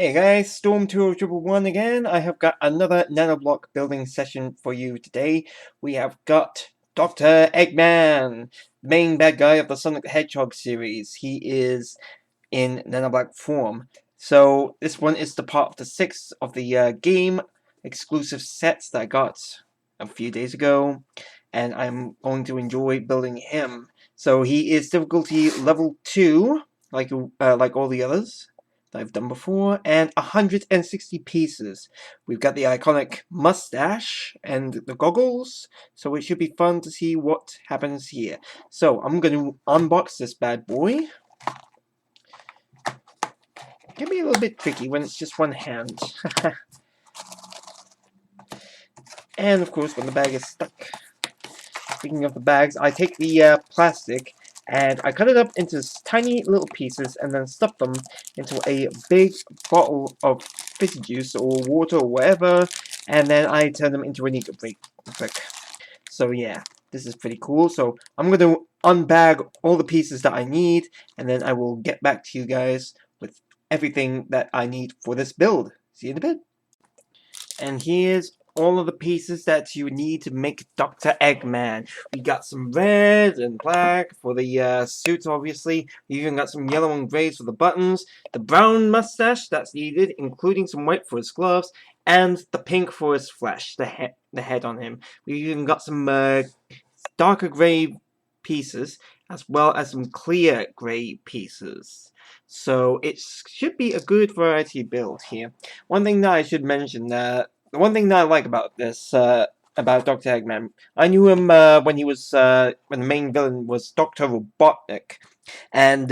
Hey guys, Storm2011 again. I have got another nanoblock building session for you today. We have got Dr. Eggman, the main bad guy of the Sonic the Hedgehog series. He is in nanoblock form. So this one is the part of the 6th of the game exclusive sets that I got a few days ago, and I'm going to enjoy building him. So he is difficulty level 2, like all the others that I've done before, and 160 pieces. We've got the iconic mustache and the goggles, so it should be fun to see what happens here. So I'm going to unbox this bad boy. It can be a little bit tricky when it's just one hand. And of course when the bag is stuck. Speaking of the bags, I take the plastic and I cut it up into tiny little pieces and then stuff them into a big bottle of fizzy juice or water or whatever, and then I turn them into a Nika brick. So yeah, this is pretty cool. So I'm going to unbag all the pieces that I need, and then I will get back to you guys with everything that I need for this build. See you in a bit. And here's all of the pieces that you need to make Dr. Eggman. We got some red and black for the suit, obviously. We even got some yellow and grays for the buttons. The brown mustache that's needed, including some white for his gloves. And the pink for his flesh, the head on him. We even got some darker gray pieces, as well as some clear gray pieces. So it should be a good variety build here. One thing that I should mention, the one thing that I like about this, about Dr. Eggman, I knew him when when the main villain was Dr. Robotnik, and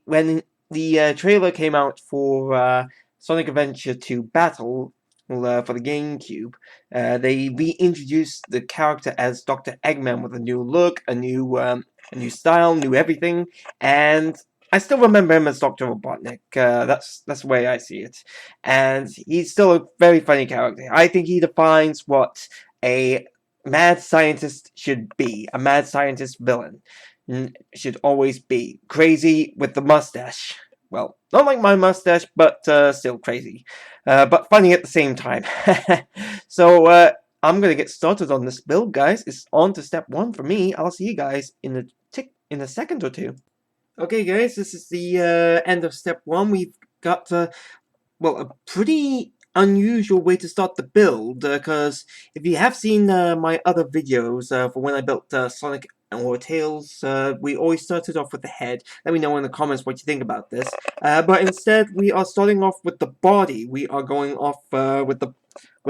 when the trailer came out for Sonic Adventure 2 Battle for the GameCube, they reintroduced the character as Dr. Eggman with a new look, a new style, new everything, and I still remember him as Dr. Robotnik. That's the way I see it. And he's still a very funny character. I think he defines what a mad scientist should be. A mad scientist villain should always be. Crazy with the mustache. Well, not like my mustache, but still crazy. But funny at the same time. So, I'm gonna get started on this build, guys. It's on to step 1 for me. I'll see you guys in a second or two. Okay, guys, this is the end of step 1. We've got, well, a pretty unusual way to start the build, because if you have seen my other videos for when I built Sonic or Tails, we always started off with the head. Let me know in the comments what you think about this. But instead, we are starting off with the body. We are going off with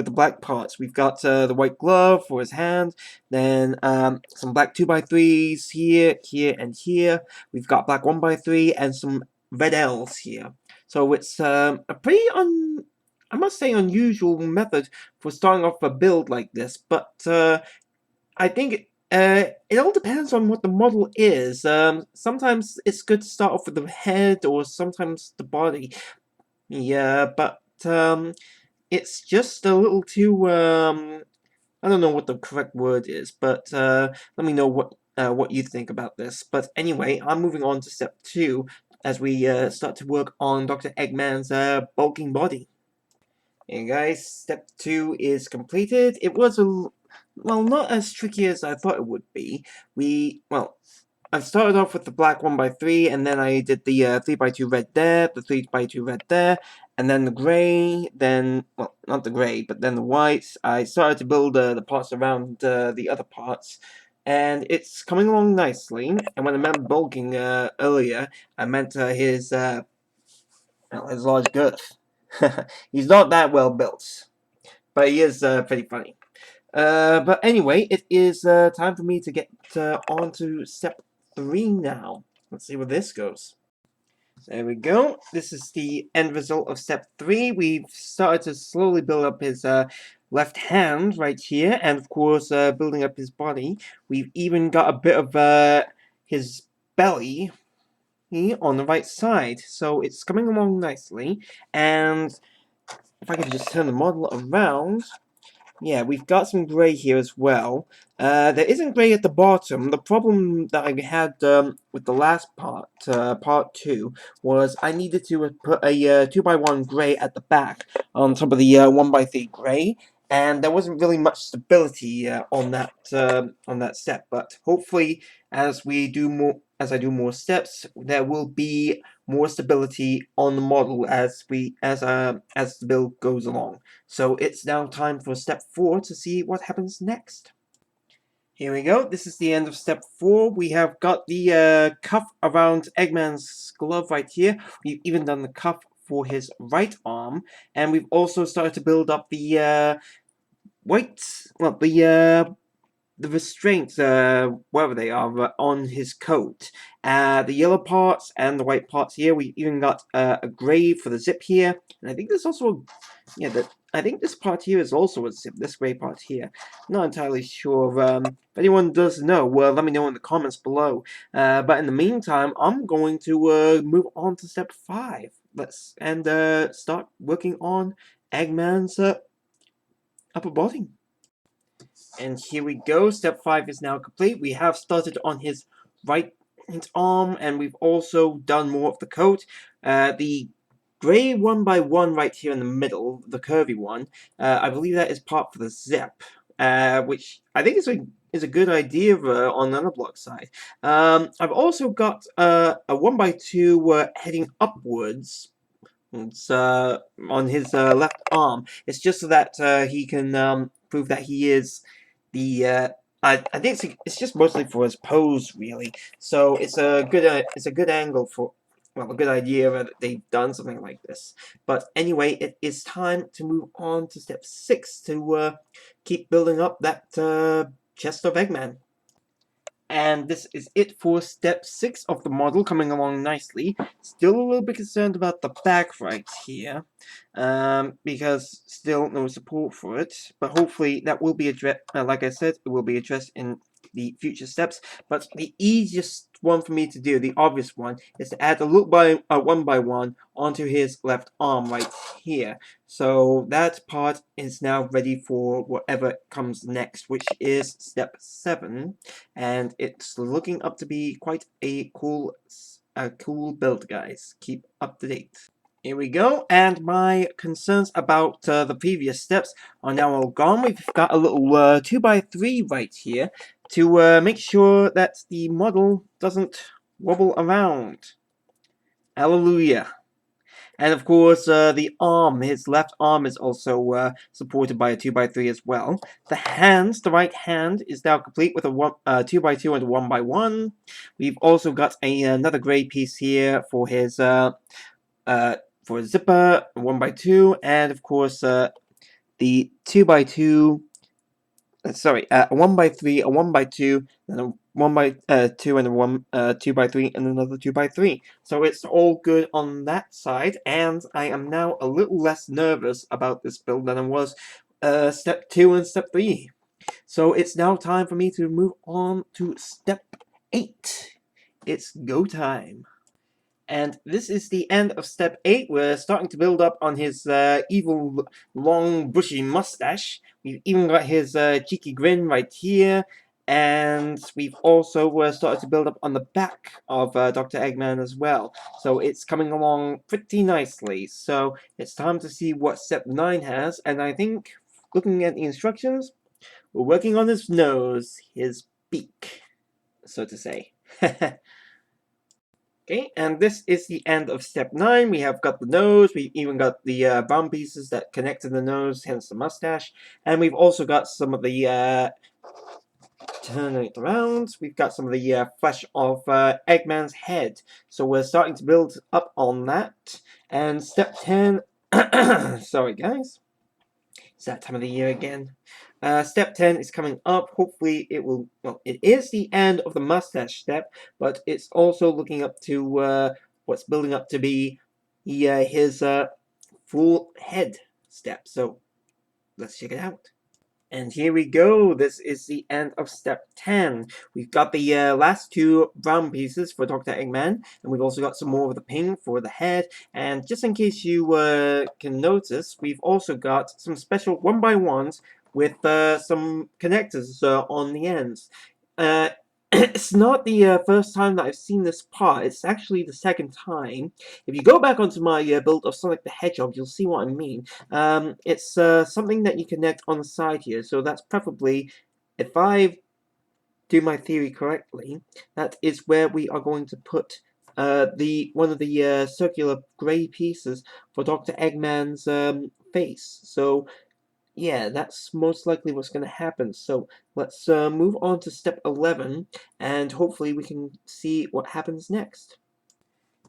the black parts. We've got the white glove for his hand, then some black 2x3s here, here, and here. We've got black 1x3 and some red L's here. So it's a pretty I must say unusual method for starting off a build like this, but I think it all depends on what the model is. Sometimes it's good to start off with the head, or sometimes the body. Yeah, but it's just a little too I don't know what the correct word is, but let me know what you think about this. But anyway, I'm moving on to step 2 as we start to work on Dr. Eggman's bulking body. And guys, step 2 is completed. It was well, not as tricky as I thought it would be. Well, I started off with the black 1x3, and then I did the 3x2 red there, the 3x2 red there, and then the grey, then, well, not the grey, but then the whites. I started to build the parts around the other parts, and it's coming along nicely. And when I meant bulking earlier, I meant his large girth. He's not that well built, but he is pretty funny. But anyway, it is time for me to get on to step 3 now. Let's see where this goes. There we go. This is the end result of step 3. We've started to slowly build up his left hand right here, and of course building up his body. We've even got a bit of his belly on the right side, so it's coming along nicely. And if I can just turn the model around, Yeah, we've got some grey here as well. There isn't grey at the bottom. The problem that I had with the last part, part 2, was I needed to put a 2x1 grey at the back on top of the 1x3 grey, and there wasn't really much stability on that step. But hopefully, as I do more steps, there will be more stability on the model as the build goes along. So it's now time for step 4 to see what happens next. Here we go. This is the end of step 4. We have got the cuff around Eggman's glove right here. We've even done the cuff for his right arm. And we've also started to build up the the restraints, wherever they are, on his coat. The yellow parts and the white parts here. We even got a grey for the zip here. And I think there's also I think this part here is also a zip, this grey part here. Not entirely sure. If anyone does know, well, let me know in the comments below. But in the meantime, I'm going to move on to step 5. Let's start working on Eggman's upper body. And here we go. Step 5 is now complete. We have started on his right arm, and we've also done more of the coat. The grey 1x1 right here in the middle, the curvy one, I believe that is part for the zip, which I think is a good idea on Nanoblock's side. I've also got a 1x2 heading upwards. It's on his left arm. It's just so that he can prove that he is the. I think it's just mostly for his pose, really. So it's a good angle for, well, a good idea that they've done something like this. But anyway, it is time to move on to step 6 to keep building up that chest of Eggman. And this is it for step 6 of the model, coming along nicely. Still a little bit concerned about the back right here, because still no support for it. But hopefully that will be addressed, like I said, it will be addressed in the future steps. But the easiest one for me to do, the obvious one, is to add a loop by 1x1 onto his left arm right here. So that part is now ready for whatever comes next, which is step 7, and it's looking up to be quite a cool build, guys. Keep up to date. Here we go, and my concerns about the previous steps are now all gone. We've got a little 2x3 right here to make sure that the model doesn't wobble around. Hallelujah. And of course, the arm, his left arm is also supported by a 2x3 as well. The hands, the right hand, is now complete with a 2x2 and a 1x1. We've also got another grey piece here for his zipper, 1x2, and of course the 2x2. Sorry, a 1x3, a 1x2, and a 1x2, and a 2x3, and another 2x3. So it's all good on that side, and I am now a little less nervous about this build than I was step 2 and step 3. So it's now time for me to move on to step 8. It's go time. And this is the end of step 8. We're starting to build up on his evil, long, bushy mustache. We've even got his cheeky grin right here. And we've also started to build up on the back of Dr. Eggman as well. So it's coming along pretty nicely. So it's time to see what step 9 has. And I think, looking at the instructions, we're working on his nose, his beak, so to say. Okay, and this is the end of step 9. We have got the nose, we've even got the brown pieces that connect to the nose, hence the mustache, and we've also got some of the, turn it around, we've got some of the flesh of Eggman's head. So we're starting to build up on that, and step 10, sorry guys, it's that time of the year again. Step 10 is coming up. Hopefully it will, well, it is the end of the mustache step, but it's also looking up to what's building up to be his full head step. So let's check it out. And here we go. This is the end of step 10. We've got the last 2 brown pieces for Dr. Eggman, and we've also got some more of the pink for the head. And just in case you can notice, we've also got some special 1x1s with some connectors on the ends. It's not the first time that I've seen this part. It's actually the second time. If you go back onto my build of Sonic the Hedgehog, you'll see what I mean. It's something that you connect on the side here. So that's preferably, if I do my theory correctly, that is where we are going to put one of the circular grey pieces for Dr. Eggman's face. So yeah, that's most likely what's going to happen. So let's move on to step 11, and hopefully we can see what happens next.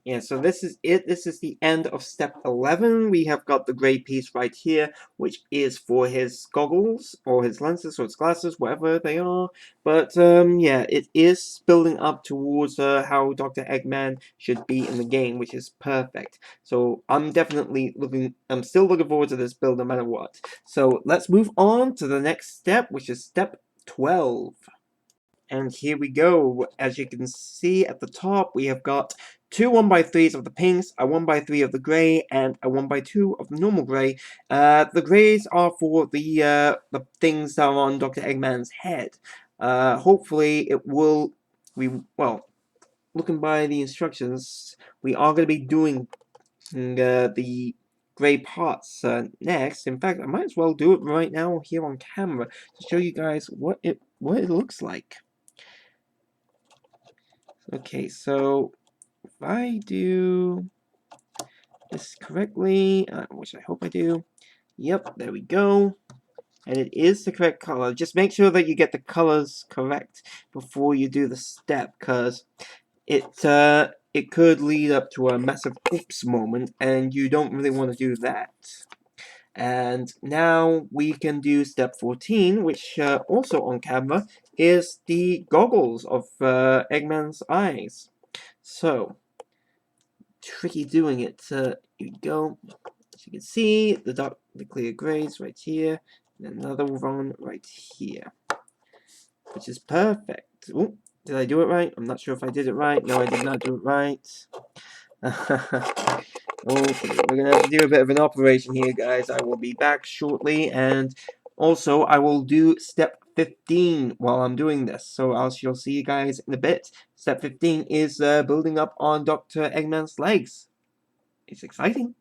Yeah, so this is it. This is the end of step 11. We have got the gray piece right here, which is for his goggles, or his lenses, or his glasses, whatever they are. But, yeah, it is building up towards how Dr. Eggman should be in the game, which is perfect. So I'm still looking forward to this build no matter what. So let's move on to the next step, which is step 12. And here we go. As you can see at the top, we have got two 1x3s of the pinks, a 1x3 of the grey, and a 1x2 of the normal grey. The greys are for the things that are on Dr. Eggman's head. Hopefully it will... well, looking by the instructions, we are going to be doing the grey parts next. In fact, I might as well do it right now here on camera to show you guys what it looks like. Okay, so if I do this correctly, which I hope I do, yep, there we go. And it is the correct color. Just make sure that you get the colors correct before you do the step, because it could lead up to a massive oops moment, and you don't really want to do that. And now we can do step 14, which also on camera is the goggles of Eggman's eyes. So, tricky doing it. Here we go. As you can see, the clear grays right here, and another one right here, which is perfect. Ooh, did I do it right? I'm not sure if I did it right. No, I did not do it right. Okay, we're gonna have to do a bit of an operation here, guys. I will be back shortly, and also I will do step 15 while I'm doing this. So I shall see you guys in a bit. Step 15 is building up on Dr. Eggman's legs. It's exciting.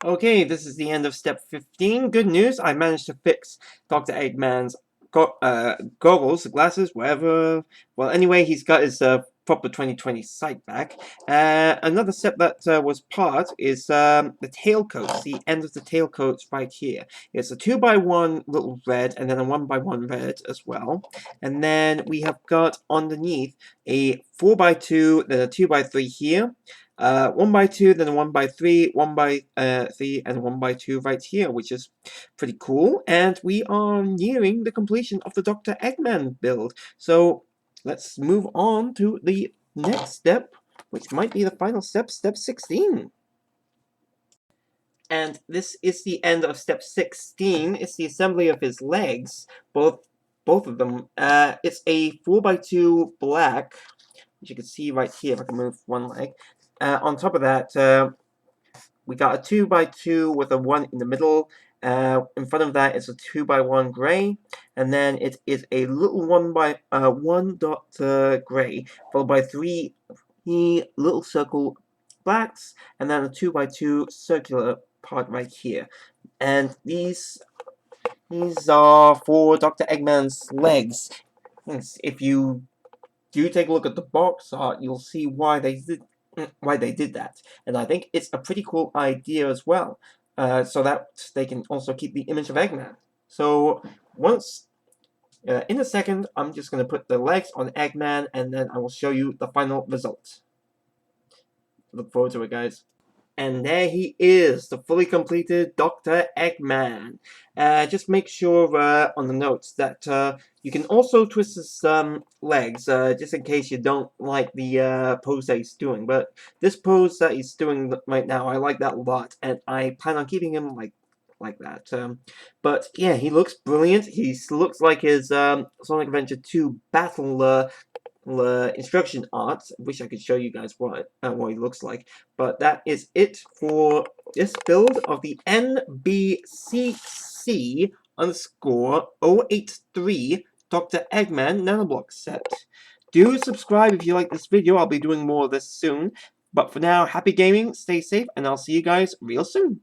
Okay, this is the end of step 15. Good news, I managed to fix Dr. Eggman's goggles, glasses, whatever. Well, anyway, he's got his proper 2020 sight back. Another step that was part is the tailcoats, the end of the tailcoats right here. It's a 2x1 little red, and then a 1x1 red as well. And then we have got underneath a 4x2, then a 2x3 here. 1x2, then a 1x3, 1x3, and a 1x2 right here, which is pretty cool. And we are nearing the completion of the Dr. Eggman build. So let's move on to the next step, which might be the final step, step 16. And this is the end of step 16. It's the assembly of his legs, both of them. It's a 4x2 black, which you can see right here if I can move one leg. On top of that, we got a 2x2 with a 1 in the middle. In front of that is a 2x1 gray, and then it is a little 1 dot gray, followed by 3 little circle blacks, and then a 2x2 circular part right here. And these are for Dr. Eggman's legs. If you do take a look at the box art, you'll see why they did that. And I think it's a pretty cool idea as well, so that they can also keep the image of Eggman. So once, in a second, I'm just going to put the legs on Eggman, and then I will show you the final result. Look forward to it, guys. And there he is, the fully completed Dr. Eggman. Just make sure on the notes that you can also twist his legs, just in case you don't like the pose that he's doing. But this pose that he's doing right now, I like that a lot, and I plan on keeping him like that. But yeah, he looks brilliant. He looks like his Sonic Adventure 2 battle instruction art. I wish I could show you guys what he looks like, but that is it for this build of the NBCC _083 Dr. Eggman Nanoblock set. Do subscribe if you like this video. I'll be doing more of this soon. But for now, happy gaming, stay safe, and I'll see you guys real soon.